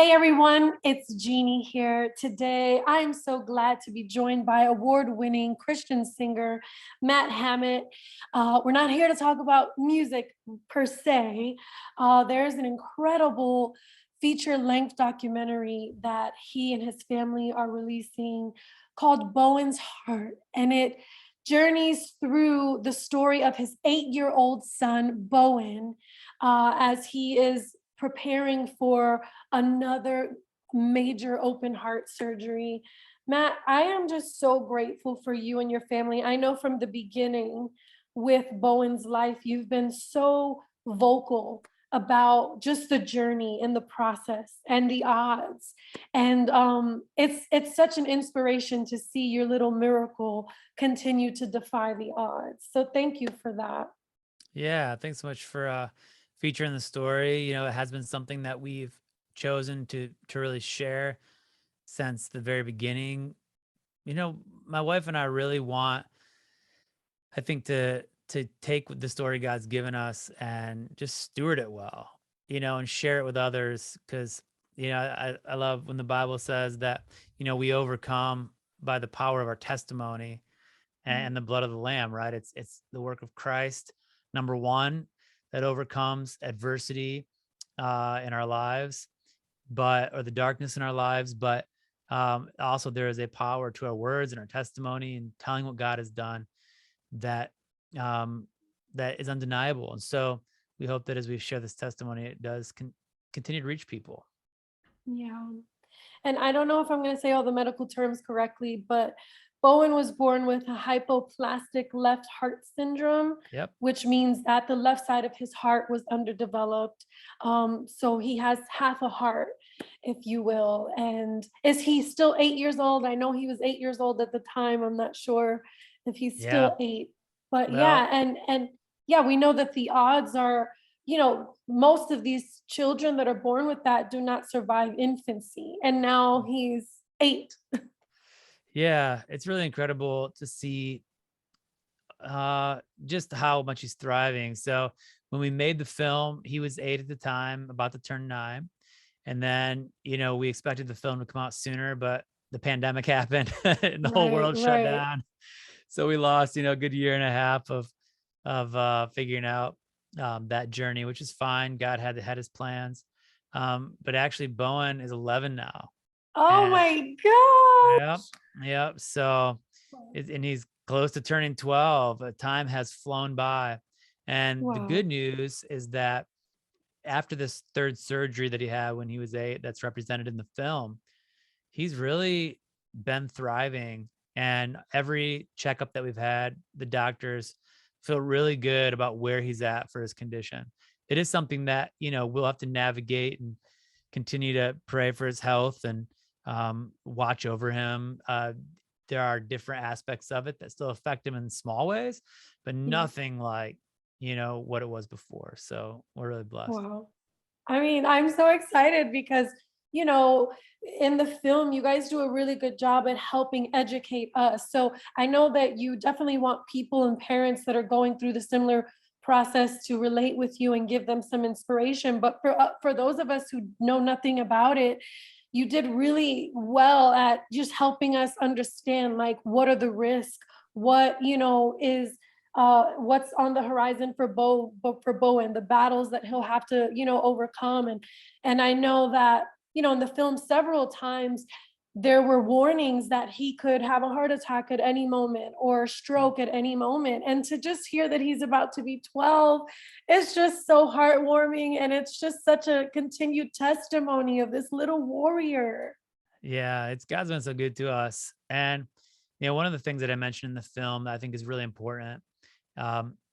Hey everyone, it's Jeannie here. Today, I am so glad to be joined by award-winning Christian singer Matt Hammit. We're not here to talk about music per se. There's an incredible feature-length documentary that he and his family are releasing called Bowen's Heart, and it journeys through the story of his 8-year-old son, Bowen, as he is preparing for another major open heart surgery. Matt, I am just so grateful for you and your family. I know from the beginning with Bowen's life, you've been so vocal about just the journey and the process and the odds. And it's such an inspiration to see your little miracle continue to defy the odds. So thank you for that. Yeah, thanks so much for featuring the story. It has been something that we've chosen to really share since the very beginning. My wife and I really want, I think, to take the story God's given us and just steward it well, and share it with others. Because I love when the Bible says that we overcome by the power of our testimony and the blood of the Lamb. Right? It's the work of Christ, number one, that overcomes adversity in our lives, or the darkness in our lives. But also there is a power to our words and our testimony and telling what God has done that that is undeniable. And so we hope that as we share this testimony, it does continue to reach people. Yeah. And I don't know if I'm going to say all the medical terms correctly, but Bowen was born with a hypoplastic left heart syndrome, Yep. which means that the left side of his heart was underdeveloped. So he has half a heart, if you will. And is he still 8 years old? I know he was 8 years old at the time. I'm not sure if he's Yeah. still eight. But Well, yeah, and yeah, we know that the odds are, most of these children that are born with that do not survive infancy. And now he's 8. yeah, it's really incredible to see just how much he's thriving. So when we made the film, he was 8 at the time, about to turn 9. And then, we expected the film to come out sooner, but the pandemic happened and the whole Right, world shut right. down. So we lost, a good year and a half of figuring out that journey, which is fine. God had his plans. But actually Bowen is 11 now. Oh And my god. yep, yep. So and he's close to turning 12. Time has flown by. And the good Wow. news is that after this third surgery that he had when he was 8, that's represented in the film, he's really been thriving. And every checkup that we've had, the doctors feel really good about where he's at for his condition. It is something that, we'll have to navigate and continue to pray for his health and watch over him. There are different aspects of it that still affect him in small ways, but Yeah. nothing like, what it was before. So we're really blessed. Wow. I mean, I'm so excited because, you know, in the film, you guys do a really good job at helping educate us. So I know that you definitely want people and parents that are going through the similar process to relate with you and give them some inspiration. But for those of us who know nothing about it, you did really well at just helping us understand, like, what are the risks, what, is what's on the horizon for for Bowen, the battles that he'll have to, overcome. And I know that, in the film several times there were warnings that he could have a heart attack at any moment or a stroke at any moment. And to just hear that he's about to be 12, it's just so heartwarming. And it's just such a continued testimony of this little warrior. Yeah, it's God's been so good to us. And one of the things that I mentioned in the film that I think is really important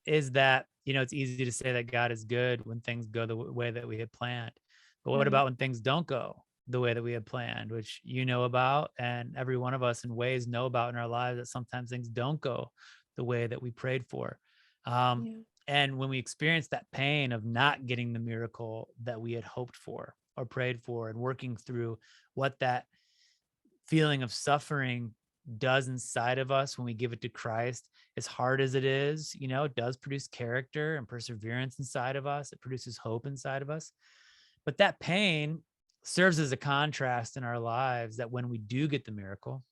is that it's easy to say that God is good when things go the way that we had planned. But what Right. about when things don't go the way that we had planned, which you know about, and every one of us in ways know about in our lives, that sometimes things don't go the way that we prayed for. Um, Yeah. and when we experience that pain of not getting the miracle that we had hoped for or prayed for, and working through what that feeling of suffering does inside of us when we give it to Christ, as hard as it is, it does produce character and perseverance inside of us. It produces hope inside of us. But that pain serves as a contrast in our lives that when we do get the miracle,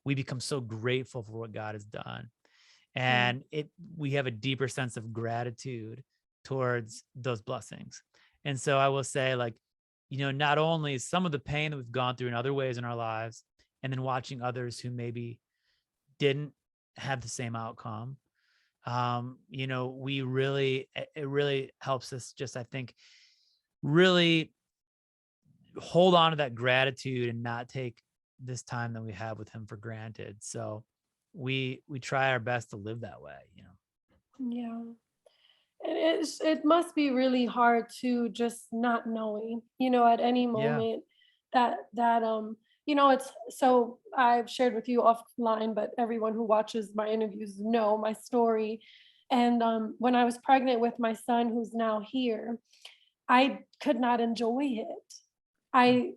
we become so grateful for what God has done. Mm. And we have a deeper sense of gratitude towards those blessings. And so I will say, like, not only some of the pain that we've gone through in other ways in our lives, and then watching others who maybe didn't have the same outcome, we really, it really helps us just, I think, really hold on to that gratitude and not take this time that we have with him for granted. So we try our best to live that way. Yeah. It must be really hard to just not knowing, at any Yeah. moment it's so I've shared with you offline, but everyone who watches my interviews know my story. And when I was pregnant with my son, who's now here, I could not enjoy it. I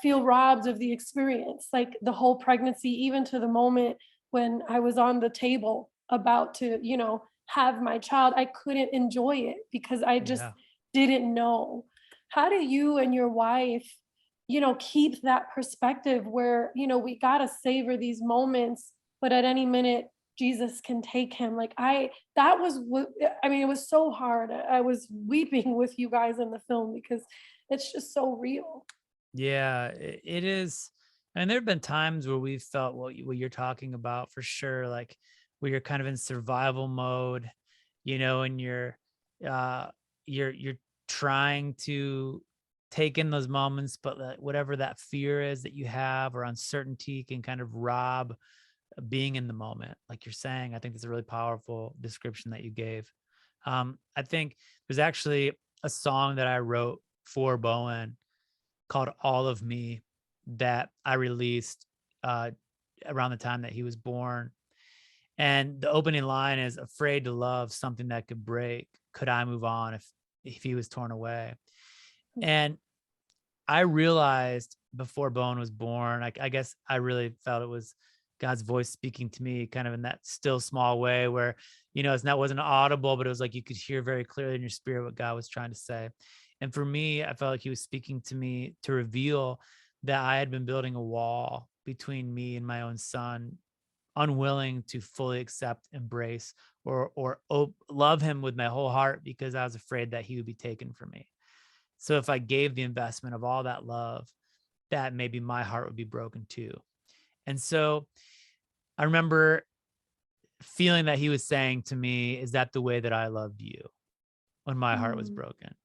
feel robbed of the experience, like the whole pregnancy, even to the moment when I was on the table about to, have my child. I couldn't enjoy it because I just Yeah. didn't know. How do you and your wife, keep that perspective where, we got to savor these moments, but at any minute, Jesus can take him. Like that was what I mean, it was so hard. I was weeping with you guys in the film because it's just so real. Yeah, it is. And there have been times where we've felt what you're talking about for sure, like where you're kind of in survival mode, and uh you're trying to take in those moments, but whatever that fear is that you have or uncertainty can kind of rob being in the moment. Like you're saying, I think that's a really powerful description that you gave. I think there's actually a song that I wrote for Bowen called All of Me that I released uh, around the time that he was born. And the opening line is afraid to love something that could break. Could I move on if he was torn away? And I realized before Bowen was born, I guess I really felt it was God's voice speaking to me kind of in that still small way where, wasn't audible, but it was like you could hear very clearly in your spirit what God was trying to say. And for me, I felt like he was speaking to me to reveal that I had been building a wall between me and my own son, unwilling to fully accept, embrace, or love him with my whole heart because I was afraid that he would be taken from me. So if I gave the investment of all that love, that maybe my heart would be broken too. And so I remember feeling that he was saying to me, is that the way that I loved you when my heart was Mm. broken?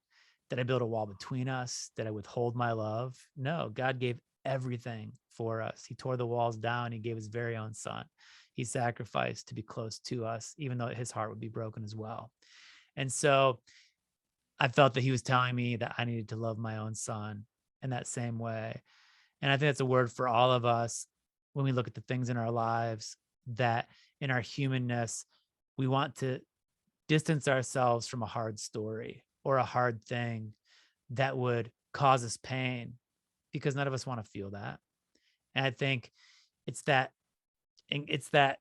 Did I build a wall between us? Did I withhold my love? No, God gave everything for us. He tore the walls down. He gave his very own son. He sacrificed to be close to us, even though his heart would be broken as well. And so I felt that he was telling me that I needed to love my own son in that same way. And I think that's a word for all of us when we look at the things in our lives that in our humanness, we want to distance ourselves from a hard story or a hard thing that would cause us pain because none of us want to feel that. And I think it's that it's that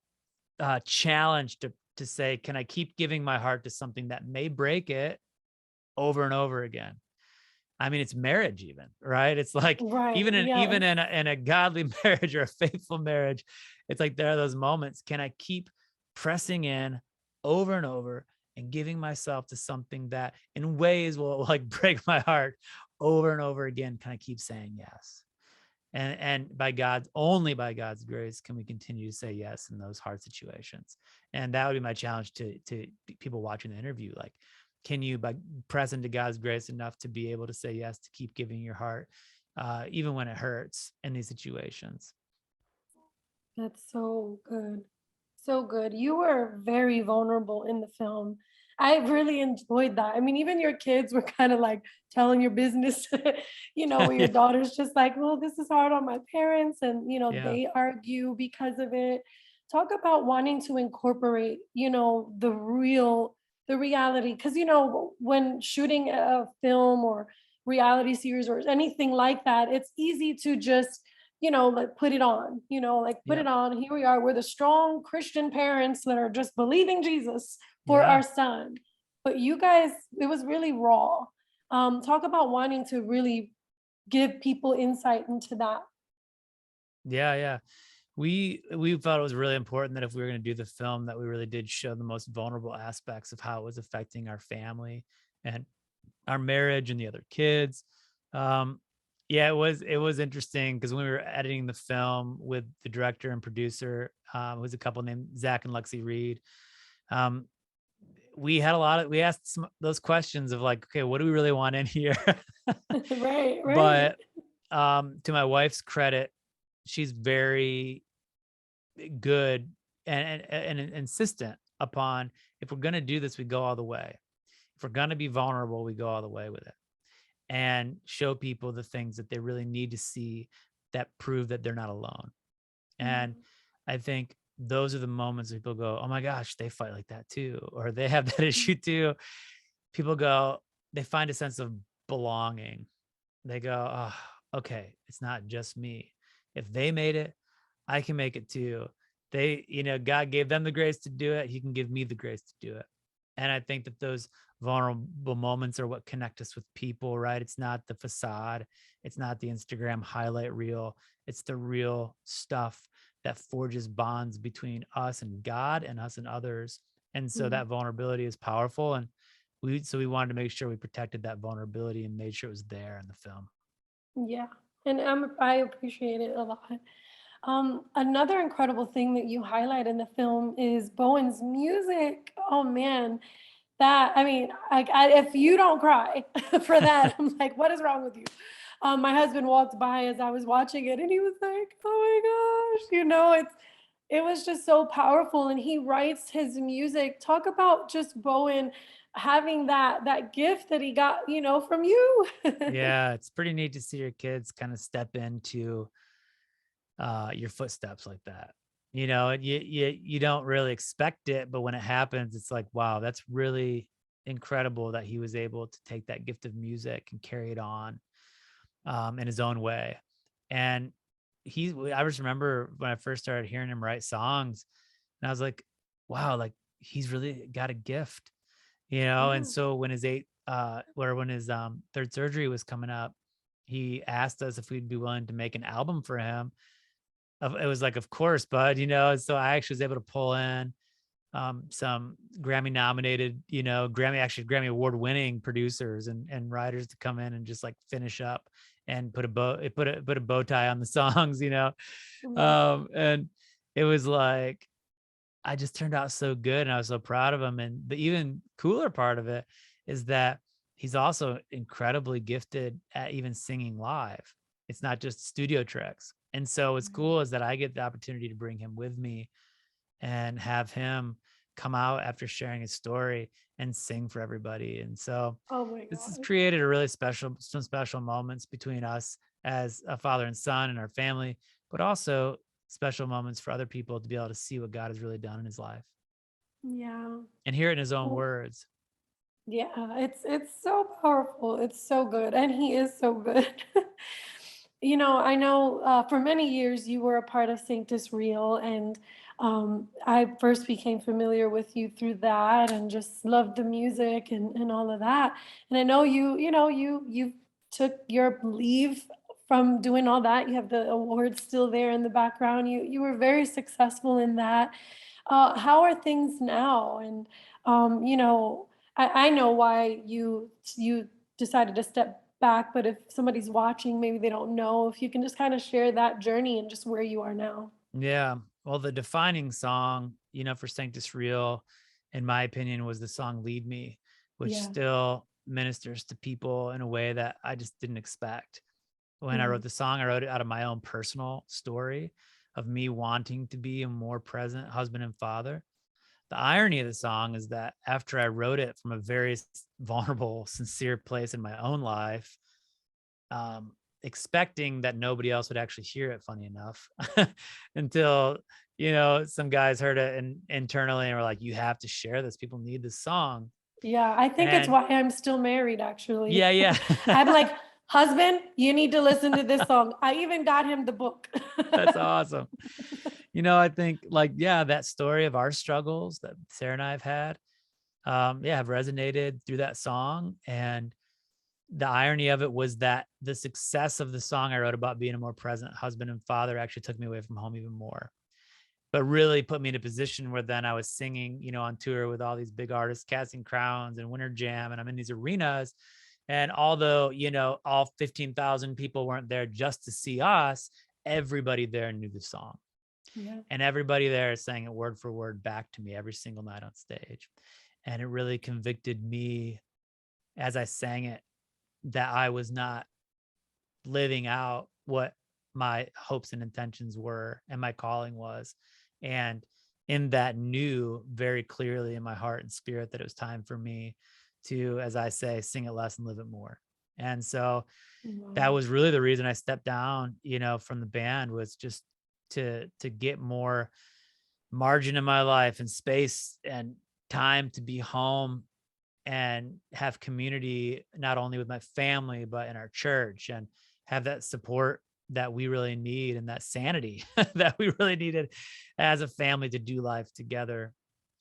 challenge to say, can I keep giving my heart to something that may break it over and over again? I mean, it's marriage even, right? It's like Right. even Yes. in a godly marriage or a faithful marriage, it's like there are those moments. Can I keep pressing in over and over and giving myself to something that in ways will like break my heart over and over again? Can I keep saying yes? And only by God's grace can we continue to say yes in those hard situations. And that would be my challenge to people watching the interview. Like, can you, by press into God's grace enough to be able to say yes, to keep giving your heart, even when it hurts in these situations? That's so good. So good. You were very vulnerable in the film. I really enjoyed that. I mean, even your kids were kind of like telling your business, where your Yeah. daughter's just like, well, this is hard on my parents. And, Yeah. they argue because of it. Talk about wanting to incorporate, the reality. Cause, when shooting a film or reality series or anything like that, it's easy to just like put it on, like put Yep. it on. Here we are. We're the strong Christian parents that are just believing Jesus for Yeah. our son. But you guys, it was really raw. Talk about wanting to really give people insight into that. Yeah, yeah. We thought it was really important that if we were going to do the film, that we really did show the most vulnerable aspects of how it was affecting our family and our marriage and the other kids. Um, yeah, it was interesting because when we were editing the film with the director and producer, it was a couple named Zach and Lexi Reed. Um, we asked those questions of like, okay, what do we really want in here? Right, right. But to my wife's credit, she's very good and insistent upon, if we're going to do this, we go all the way. If we're going to be vulnerable, we go all the way with it and show people the things that they really need to see that prove that they're not alone. And Mm, I think those are the moments people go, oh my gosh, they fight like that too, or they have that issue mm, too. People go, they find a sense of belonging. They go, oh, okay, it's not just me. If they made it, I can make it too. God gave them the grace to do it. He can give me the grace to do it. And I think that those vulnerable moments are what connect us with people, right? It's not the facade, it's not the Instagram highlight reel, it's the real stuff that forges bonds between us and God and us and others. And so mm. that vulnerability is powerful. And we wanted to make sure we protected that vulnerability and made sure it was there in the film. Yeah, and I appreciate it a lot. Another incredible thing that you highlight in the film is Bowen's music. Oh man, that I mean, if you don't cry for that, I'm like, what is wrong with you? My husband walked by as I was watching it, and he was like, "Oh my gosh," it was just so powerful. And he writes his music. Talk about just Bowen having that gift that he got, from you. Yeah, it's pretty neat to see your kids kind of step into your footsteps like that. And you don't really expect it, but when it happens, it's like, wow, that's really incredible that he was able to take that gift of music and carry it on in his own way. And I just remember when I first started hearing him write songs, and I was like, wow, like he's really got a gift, And Yeah. so when his third surgery was coming up, he asked us if we'd be willing to make an album for him. It was like, of course, bud, so I actually was able to pull in some Grammy nominated, Grammy award winning producers and writers to come in and just like finish up and put a bow tie on the songs, Mm. and it was like, I just turned out so good and I was so proud of him. And the even cooler part of it is that he's also incredibly gifted at even singing live. It's not just studio tracks. And so what's Mm. cool is that I get the opportunity to bring him with me and have him come out after sharing his story and sing for everybody. And so Oh my this has gosh. created some special moments between us as a father and son and our family, but also special moments for other people to be able to see what God has really done in his life Yeah. and hear it in his own Well, words. yeah, it's so powerful. It's so good, and he is so good. I know for many years you were a part of Sanctus Real, and I first became familiar with you through that, and just loved the music and all of that. And I know you took your leave from doing all that. You have the awards still there in the background. You were very successful in that. How are things now? And I know why you decided to step back, but if somebody's watching, maybe they don't know. If you can just kind of share that journey and just where you are now. Yeah. Well, the defining song, for Sanctus Real, in my opinion, was the song Lead Me, which Yeah. still ministers to people in a way that I just didn't expect. When I Mm. wrote the song, I wrote it out of my own personal story of me wanting to be a more present husband and father. The irony of the song is that after I wrote it from a very vulnerable, sincere place in my own life, um, expecting that nobody else would actually hear it, funny enough, until, some guys heard it internally and were like, you have to share this. People need this song. Yeah, I think it's And why I'm still married, actually. yeah, yeah. I'm like, husband, you need to listen to this song. I even got him the book. That's awesome. I think like, yeah, that story of our struggles that Sarah and I have had, yeah, have resonated through that song. And the irony of it was that the success of the song I wrote about being a more present husband and father actually took me away from home even more, but really put me in a position where then I was singing, on tour with all these big artists, Casting Crowns and Winter Jam, and I'm in these arenas. And although, all 15,000 people weren't there just to see us, everybody there knew the song. Yeah. And everybody there sang it word for word back to me every single night on stage. And it really convicted me as I sang it that I was not living out what my hopes and intentions were and my calling was. And in that knew very clearly in my heart and spirit that it was time for me to, as I say, sing it less and live it more. And so that Wow. was really the reason I stepped down, from the band, was just to get more margin in my life and space and time to be home and have community, not only with my family but in our church, and have that support that we really need and that sanity that we really needed as a family to do life together.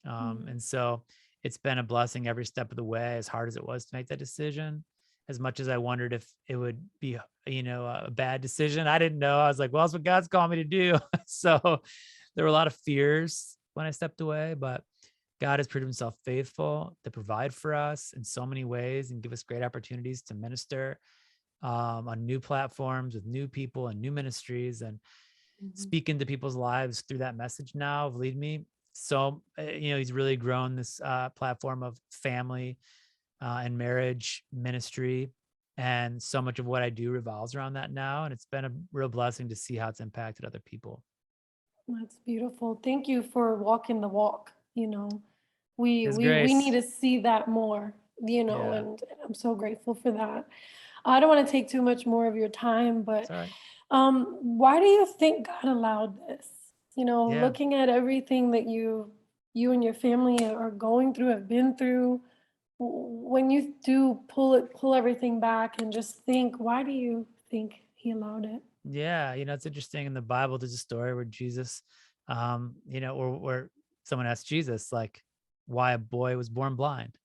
Mm. And so it's been a blessing every step of the way, as hard as it was to make that decision. As much as I wondered if it would be, a bad decision, I didn't know. I was like, well, that's what God's called me to do. So there were a lot of fears when I stepped away, but God has proved himself faithful to provide for us in so many ways and give us great opportunities to minister on new platforms with new people and new ministries, and Mhm. speak into people's lives through that message now of Lead Me. So, he's really grown this platform of family and marriage ministry. And so much of what I do revolves around that now. And it's been a real blessing to see how it's impacted other people. That's beautiful. Thank you for walking the walk. We His we need grace. to see that more, Yeah. and I'm so grateful for that. I don't want to take too much more of your time, It's but all right. why do you think God allowed this? Yeah. Looking at everything that you and your family are going through, have been through, when you do pull everything back and just think, why do you think he allowed it? Yeah, it's interesting in the Bible. There's a story where Jesus, where someone asked Jesus, like, why a boy was born blind.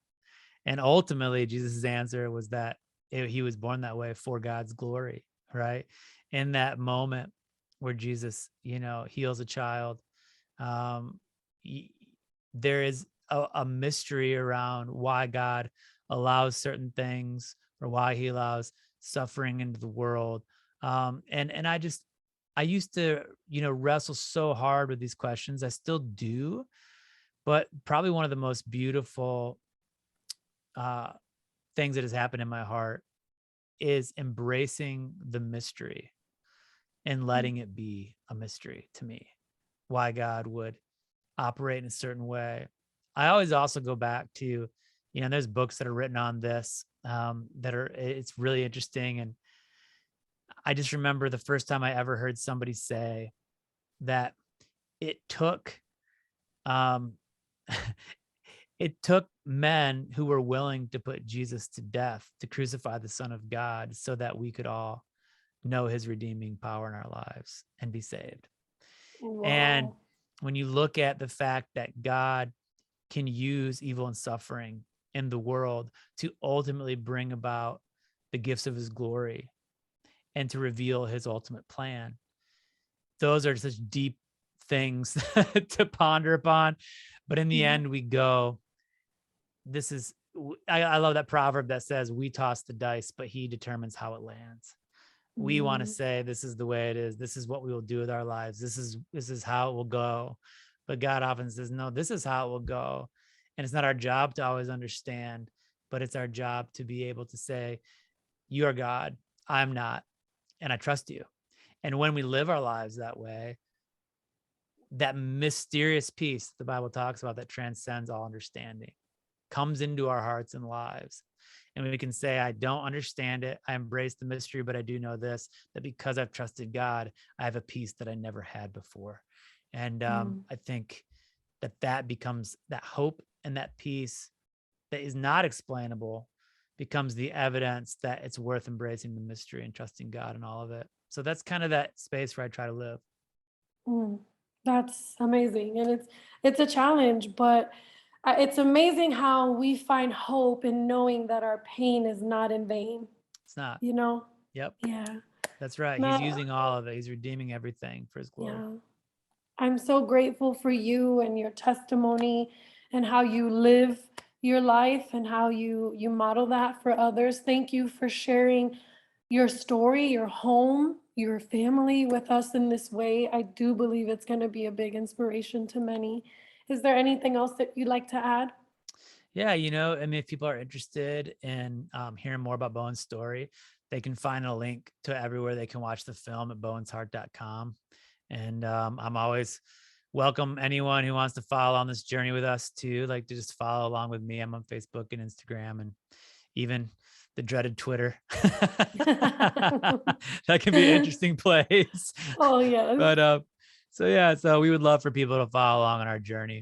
And ultimately, Jesus's answer was that he was born that way for God's glory, right? In that moment where Jesus, heals a child, um, y- there is a mystery around why God allows certain things, or why he allows suffering into the world. And I used to, wrestle so hard with these questions. I still do, but probably one of the most beautiful uh, things that has happened in my heart is embracing the mystery and Mm. letting it be a mystery to me, why God would operate in a certain way. I always also go back to, there's books that are written on this, it's really interesting. And I just remember the first time I ever heard somebody say that it took, um, it took men who were willing to put Jesus to death, to crucify the Son of God, so that we could all know his redeeming power in our lives and be saved. And Wow. when you look at the fact that God can use evil and suffering in the world to ultimately bring about the gifts of his glory and to reveal his ultimate plan, those are such deep things to ponder upon. But in the Yeah. end, we go, this is, I love that proverb that says, we toss the dice, but he determines how it lands. We want to Mhm. say, this is the way it is. This is what we will do with our lives. This is how it will go. But God often says, no, this is how it will go. And it's not our job to always understand, but it's our job to be able to say, you are God, I'm not, and I trust you. And when we live our lives that way, that mysterious peace the Bible talks about that transcends all understanding comes into our hearts and lives. And we can say, I don't understand it. I embrace the mystery, but I do know this, that because I've trusted God, I have a peace that I never had before. And Mm. I think that becomes that hope, and that peace that is not explainable becomes the evidence that it's worth embracing the mystery and trusting God in all of it. So that's kind of that space where I try to live. Mm. That's amazing, and it's a challenge, but it's amazing how we find hope in knowing that our pain is not in vain. It's not. you know? Yep. Yeah. That's right. He's Matt, using all of it. He's redeeming everything for his glory. yeah. I'm so grateful for you and your testimony and how you live your life and how you model that for others. Thank you for sharing your story, your home, your family with us in this way. I do believe it's going to be a big inspiration to many. Is there anything else that you'd like to add? Yeah, I mean, if people are interested in hearing more about Bowen's story, they can find a link to everywhere they can watch the film at bowensheart.com. And I'm always welcome anyone who wants to follow on this journey with us too, like to just follow along with me. I'm on Facebook and Instagram and even the dreaded Twitter. That can be an interesting place. Oh, yes. But so yeah, so we would love for people to follow along on our journey.